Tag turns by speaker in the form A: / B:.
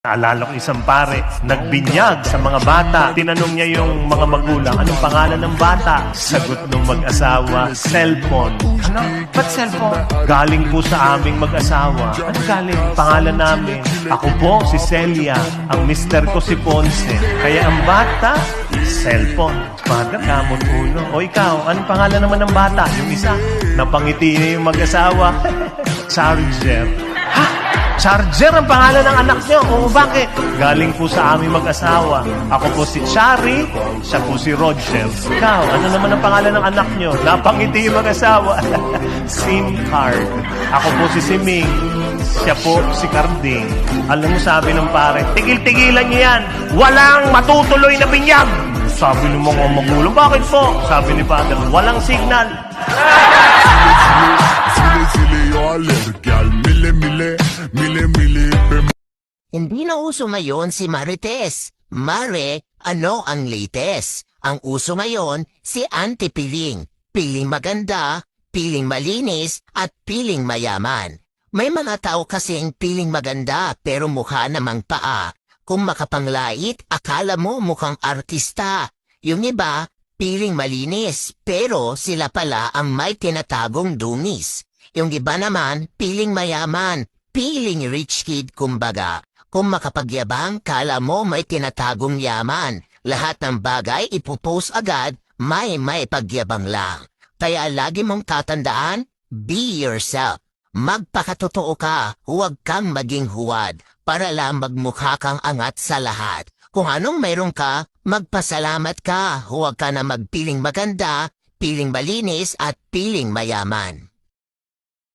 A: Naalala ko isang pare, nagbinyag sa mga bata. Tinanong niya yung mga magulang, anong pangalan ng bata? Sagot ng mag-asawa, cellphone. Ano? Ba't cellphone? Galing po sa aming mag-asawa. Ano galing? Pangalan namin. Ako po si Celia, ang mister ko si Ponce. Kaya ang bata, cellphone. Father, kamot ulo. O ikaw, anong pangalan naman ng bata? Yung isa, napangiti niya yung mag-asawa. Charger. Ha? Charger ang pangalan ng anak niyo. Oo, bakit? Galing po sa aming mag-asawa. Ako po si Chari, siya po si Roger. Ikaw, ano naman ang pangalan ng anak niyo? Napangiti yung mag-asawa. SIM card. Ako po si Siming. Siya po si Carding. Alam mo, sabi ng pare, tigil-tigilan niyo yan. Walang matutuloy na binyag. Sabi ng mga magulang, bakit po? Sabi ni Father, walang signal.
B: Hindi na uso ngayon si Marites. Mare, ano ang latest? Ang uso ngayon si Auntie Piling. Piling maganda, piling malinis, at piling mayaman. May mga tao kasing piling maganda pero mukha namang paa. Kung makapanglait, akala mo mukhang artista. Yung iba, piling malinis pero sila pala ang may tinatagong dungis. Yung iba naman, piling mayaman, piling rich kid kumbaga. Kung makapagyabang, kala mo may tinatagong yaman. Lahat ng bagay ipopost agad, may pagyabang lang. Kaya lagi mong tatandaan, be yourself. Magpakatotoo ka, huwag kang maging huwad, para lang magmukha kang angat sa lahat. Kung anong mayroon ka, magpasalamat ka, huwag ka na magpiling maganda, piling malinis at piling mayaman.